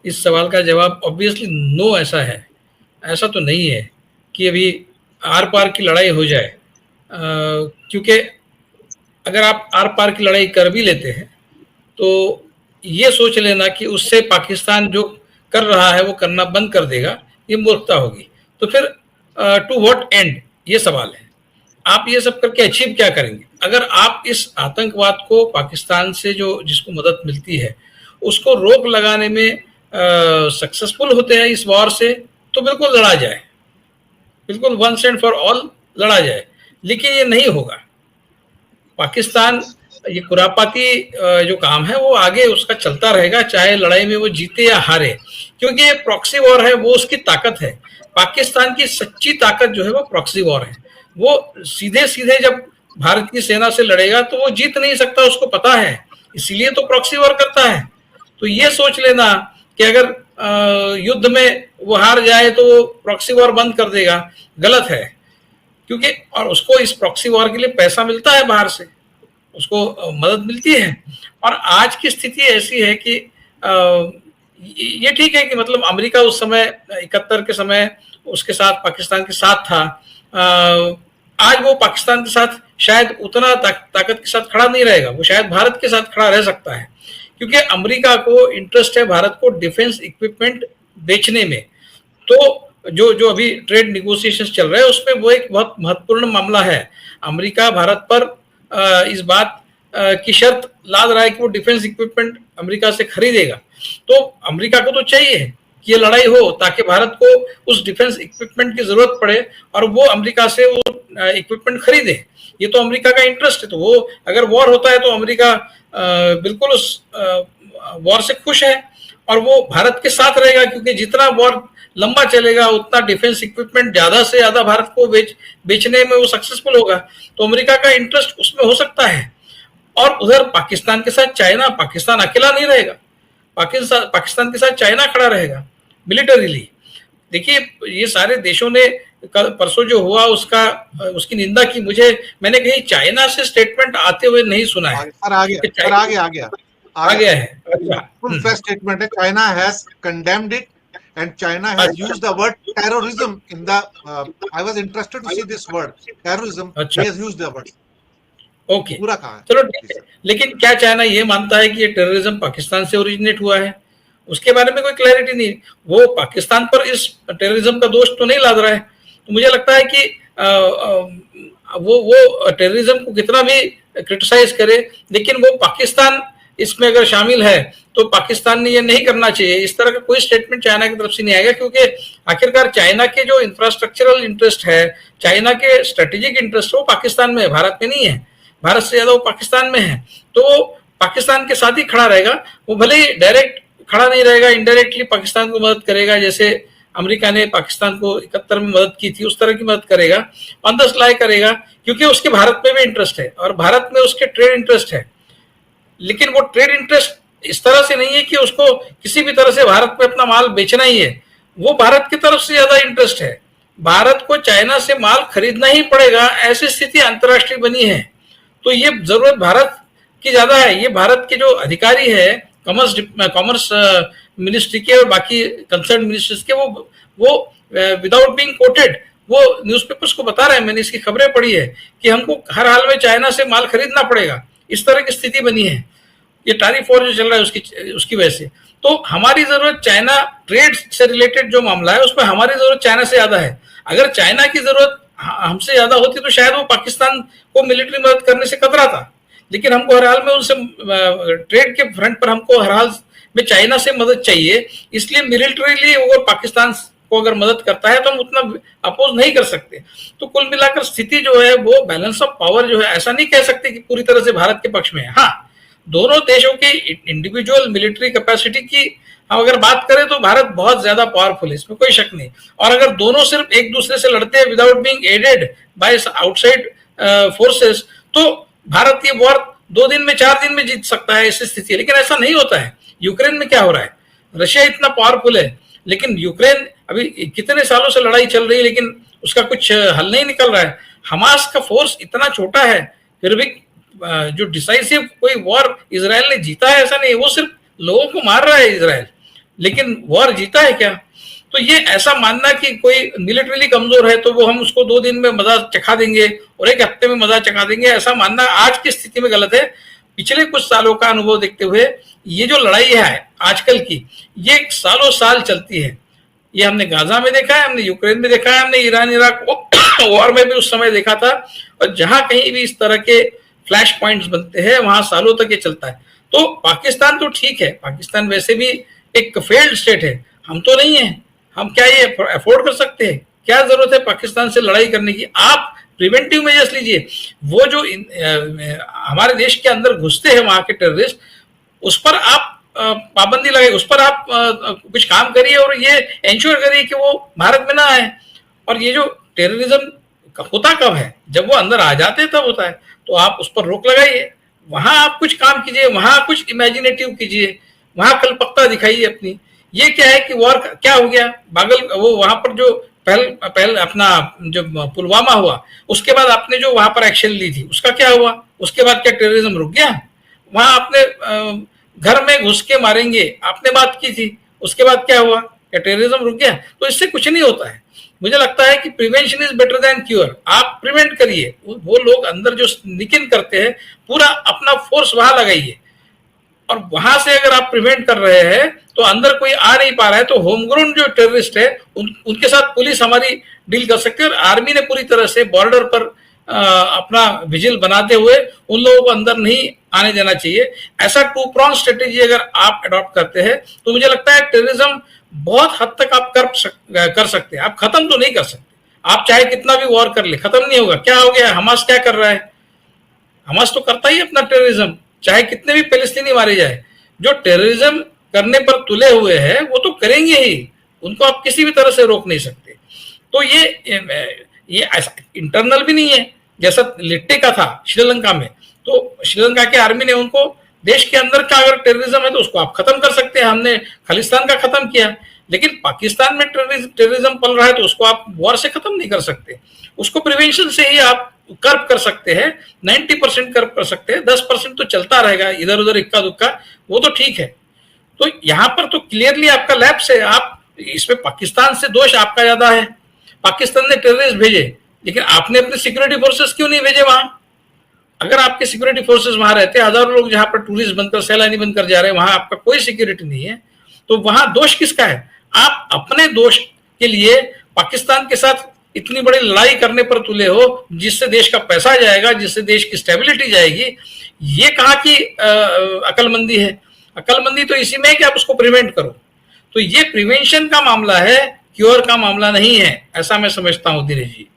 इस सवाल का जवाब ऑब्वियसली नो ऐसा है। ऐसा तो नहीं है कि अभी आर-पार की लड़ाई हो जाए। क्योंकि अगर आप आर-पार की लड़ाई कर भी लेते हैं, तो ये सोच लेना कि उससे पाकिस्तान जो कर रहा है वो करना बंद कर देगा, ये मूर्खता होगी। तो फिर टू व्हाट एंड, ये सवाल है। आप ये सब करके अचीव क्या करेंगे? अगर आप इस आतंकवाद को पाकिस्तान से जो जिसको मदद मिलती है, उसको रोक लगाने में सक्सेसफुल होते हैं इस वॉर से, तो बिल्कुल लड़ा जाए, बिल्कुल वंस एंड फॉर ऑल लड़ा जाए। लेकिन ये नहीं होगा। पाकिस्तान ये खुरापाती जो काम है वो आगे उसका चलता रहेगा, चाहे लड़ाई में वो जीते या हारे, क्योंकि ये प्रॉक्सी वॉर है, वो उसकी ताकत है। पाकिस्तान की सच्ची ताकत जो है वो प्रॉक्सी वॉर है। वो सीधे सीधे जब भारत की सेना से लड़ेगा तो वो जीत नहीं सकता, उसको पता है, इसीलिए तो प्रॉक्सी वॉर करता है। तो ये सोच लेना कि अगर युद्ध में वो हार जाए तो वो प्रॉक्सी वॉर बंद कर देगा, गलत है। क्योंकि और उसको इस प्रॉक्सी वॉर के लिए पैसा मिलता है बाहर से, उसको मदद मिलती है। और आज की स्थिति ऐसी है कि ये ठीक है कि मतलब अमेरिका उस समय 71 के समय उसके साथ पाकिस्तान के साथ था। आज वो पाकिस्तान के साथ शायद उतना ताकत के साथ खड़ा नहीं रहेगा, वो शायद भारत के साथ खड़ा रह सकता है, क्योंकि अमेरिका को इंटरेस्ट है भारत को डिफेंस इक्विपमेंट बेचने में। तो जो जो अभी ट्रेड निगोशिएशंस चल रहे हैं उसमें वो एक बहुत महत्वपूर्ण मामला है। अमेरिका भारत पर इस बात की शर्त लाद रहा है कि वो डिफेंस इक्विपमेंट अमेरिका से खरीदेगा। तो अमेरिका को तो चाहिए कि ये लड़ाई हो ताकि भारत को उस डिफेंस इक्विपमेंट की जरूरत पड़े और वो अमेरिका से वो इक्विपमेंट खरीदे। ये तो अमेरिका का इंटरेस्ट है। तो वो अगर वॉर होता है तो अमेरिका बिल्कुल उस वॉर से खुश है और वो भारत के साथ रहेगा, क्योंकि जितना वॉर लंबा चलेगा उतना डिफेंस इक्विपमेंट ज्यादा से ज्यादा भारत को बेचने में वो सक्सेसफुल होगा। तो अमेरिका का इंटरेस्ट उसमें हो सकता है। और उधर पाकिस्तान के साथ चाइना, पाकिस्तान अकेला नहीं रहेगा, पाकिस्तान के साथ चाइना खड़ा रहेगा मिलिटरीली। देखिए ये सारे देशों ने कल परसों जो हुआ उसका उसकी निंदा की। मैंने कहीं चाइना से स्टेटमेंट आते हुए नहीं सुना है। आ गया है। अच्छा, full fresh statement है। China has condemned it and China has used the word terrorism in the I was interested to see this word terrorism. अच्छा, he has used the word okay, पूरा कहा है। चलो ठीक है। लेकिन क्या चाइना ये मानता है कि ये टेररिज्म पाकिस्तान से ओरिजिनेट हुआ है? उसके बारे में कोई क्लैरिटी नहीं। वो पाकिस्तान पर इस टेररिज्म का दोष तो नहीं लाद रहा है। तो मुझे लगता है कि वो टेररिज्म को कितना भी क्रिटिसाइज करे, लेकिन वो पाकिस्तान इसमें अगर शामिल है तो पाकिस्तान ने ये नहीं करना चाहिए। इस तरह का कोई स्टेटमेंट चाइना की तरफ से नहीं आएगा, क्योंकि आखिरकार चाइना के जो इंफ्रास्ट्रक्चरल इंटरेस्ट है, चाइना के स्ट्रेटेजिक इंटरेस्ट, वो पाकिस्तान में है, भारत में नहीं है। भारत से ज्यादा वो पाकिस्तान में है। तो वो पाकिस्तान के साथ ही खड़ा रहेगा। वो भले ही डायरेक्ट खड़ा नहीं रहेगा, इनडायरेक्टली पाकिस्तान को मदद करेगा, जैसे अमेरिका ने पाकिस्तान को 71 में मदद की थी, उस तरह की मदद करेगा, ऑन द स्लाई करेगा, क्योंकि उसके भारत में भी इंटरेस्ट है और भारत में उसके ट्रेड इंटरेस्ट है। लेकिन वो ट्रेड इंटरेस्ट इस तरह से नहीं है कि उसको किसी भी तरह से भारत में अपना माल बेचना ही है। वो भारत की तरफ से ज्यादा इंटरेस्ट है। भारत को चाइना से माल खरीदना ही पड़ेगा, ऐसी स्थिति अंतर्राष्ट्रीय बनी है। तो ये जरूरत भारत की ज्यादा है। ये भारत के जो अधिकारी है कॉमर्स मिनिस्ट्री के और बाकी कंसर्न मिनिस्टर्स के, वो विदाउट बीइंग कोटेड वो न्यूज़पेपर्स को बता रहे हैं, मैंने इसकी खबरें पढ़ी है कि हमको हर हाल में चाइना से माल खरीदना पड़ेगा। इस तरह की स्थिति बनी है। ये टैरिफ वॉर जो चल रहा है उसकी वजह से। तो हमारी जरूरत चाइना ट्रेड से रिलेटेड जो मामला है उसमें हमारी जरूरत चाइना से ज्यादा है। अगर चाइना की जरूरत हमसे ज्यादा होती तो शायद वो पाकिस्तान को मिलिट्री मदद करने से कतराता। लेकिन हमको हर हाल में उनसे ट्रेड के फ्रंट पर हमको हर हाल में चाइना से मदद चाहिए, इसलिए मिलिट्रीली वो पाकिस्तान को अगर मदद करता है तो हम उतना अपोज नहीं कर सकते। तो कुल मिलाकर स्थिति जो है वो बैलेंस ऑफ पावर जो है, ऐसा नहीं कह सकते कि पूरी तरह से भारत के पक्ष में है। हाँ, दोनों देशों की इंडिविजुअल मिलिट्री कैपेसिटी की हम अगर बात करें तो भारत बहुत ज्यादा पावरफुल है, इसमें कोई शक नहीं। और अगर दोनों सिर्फ एक दूसरे से लड़ते हैं without being aided by outside forces, तो भारत ये वॉर 2 दिन में 4 दिन में जीत सकता है, ऐसी स्थिति है। लेकिन ऐसा नहीं होता है। यूक्रेन में क्या हो रहा है, रशिया इतना पावरफुल है लेकिन यूक्रेन अभी कितने सालों से लड़ाई चल रही है लेकिन उसका कुछ हल नहीं निकल रहा है। हमास का फोर्स इतना छोटा है, फिर भी जो डिसाइसिव कोई वॉर इजराइल ने जीता है ऐसा नहीं, वो सिर्फ लोगों को मार रहा है इजराइल, लेकिन वॉर जीता है क्या? तो ये ऐसा मानना कि कोई मिलिटरीली कमजोर है तो वो हम उसको 2 दिन में मजा चखा देंगे और 1 हफ्ते में मजा चखा देंगे, ऐसा मानना आज की स्थिति में गलत है। पिछले कुछ सालों का अनुभव देखते हुए ये जो लड़ाई है आजकल की, ये सालों साल चलती है। ये हमने गाजा में देखा है, हमने यूक्रेन में देखा है, हमने ईरान इराक वॉर में भी उस समय देखा था, और जहां कहीं भी इस तरह के फ्लैश पॉइंट्स बनते हैं वहां सालों तक ये चलता है। तो पाकिस्तान तो ठीक है, पाकिस्तान वैसे भी एक फेल्ड स्टेट है, हम तो नहीं है, हम क्या ये अफोर्ड कर सकते हैं? क्या जरूरत है पाकिस्तान से लड़ाई करने की? आप प्रिवेंटिव मेजर्स लीजिए। वो जो हमारे देश के अंदर घुसते हैं वहां के टेररिस्ट, उस पर आप पाबंदी लगाइए, उस पर आप कुछ काम करिए और ये इंश्योर करिए कि वो भारत में ना आए। और ये जो टेररिज्म होता कब है? जब वो अंदर आ जाते हैं तब होता है। तो आप उस पर रोक लगाइए, वहां आप कुछ काम कीजिए, वहां कुछ इमेजिनेटिव कीजिए, वहां कल्पकता दिखाइए अपनी। ये क्या है कि वॉर क्या हो गया, वो वहां पर जो पहल अपना जो पुलवामा हुआ, उसके बाद आपने जो वहां पर एक्शन ली थी उसका क्या हुआ? उसके बाद क्या टेररिज्म रुक गया? वहां आपने घर में घुस के मारेंगे आपने बात की थी, उसके बाद क्या हुआ? क्या टेररिज्म रुक गया? तो इससे कुछ नहीं होता है। मुझे लगता है कि prevention is better than cure. आप प्रिवेंट करिए, वो लोग अंदर जो निकिन करते हैं पूरा अपना फोर्स वहां लगाइए, और वहां से अगर आप प्रिवेंट कर रहे हैं तो अंदर कोई आ नहीं पा रहा है तो होमग्रोन जो टेररिस्ट है उनके साथ पुलिस हमारी डील कर सकती है, और आर्मी ने पूरी तरह से बॉर्डर पर अपना विजिल बनाते हुए उन लोगों को अंदर नहीं आने देना चाहिए। ऐसा 2 pronged स्ट्रेटेजी अगर आप अडॉप्ट करते हैं तो मुझे लगता है टेररिज्म बहुत हद तक आप कर सकते हैं। आप खत्म तो नहीं कर सकते, आप चाहे कितना भी वॉर कर ले खत्म नहीं होगा। क्या हो गया? हमास क्या कर रहा है? हमास तो करता ही अपना टेररिज्म, चाहे कितने भी फिलिस्तीनी मारे जाए। जो टेररिज्म करने पर तुले हुए हैं वो तो करेंगे ही, उनको आप किसी भी तरह से रोक नहीं सकते। तो ये ऐसा इंटरनल भी नहीं है जैसा लिट्टे का था श्रीलंका में। तो श्रीलंका के आर्मी ने उनको देश के अंदर का अगर टेररिज्म है तो उसको आप खत्म कर सकते हैं, हमने खालिस्तान का खत्म किया। लेकिन पाकिस्तान में टेररिज्म पल रहा है तो उसको आप वॉर से खत्म नहीं कर सकते, उसको प्रिवेंशन से ही आप कर्व कर सकते हैं। 90% कर्व कर सकते हैं, 10% तो चलता रहेगा इधर उधर इक्का दुक्का, वो तो ठीक है। तो यहां पर तो क्लियरली आपका लैप्स है, आप इसमें पाकिस्तान से दोष आपका ज्यादा है। पाकिस्तान ने टेररिस्ट भेजे, लेकिन आपने अपने सिक्योरिटी फोर्सेस क्यों नहीं भेजे वहां? अगर आपके सिक्योरिटी फोर्सेस वहां रहते, हजारों लोग जहां पर टूरिस्ट बनकर सैलानी बनकर जा रहे हैं, वहां आपका कोई सिक्योरिटी नहीं है, तो वहां दोष किसका है? आप अपने दोष के लिए पाकिस्तान के साथ इतनी बड़ी लड़ाई करने पर तुले हो, जिससे देश का पैसा जाएगा, जिससे देश की स्टेबिलिटी जाएगी। ये कहाँ की अकलमंदी है? अकलमंदी तो इसी में है कि आप उसको प्रिवेंट करो। तो ये प्रिवेंशन का मामला है, क्योर का मामला नहीं है, ऐसा मैं समझता हूं दिनेश जी।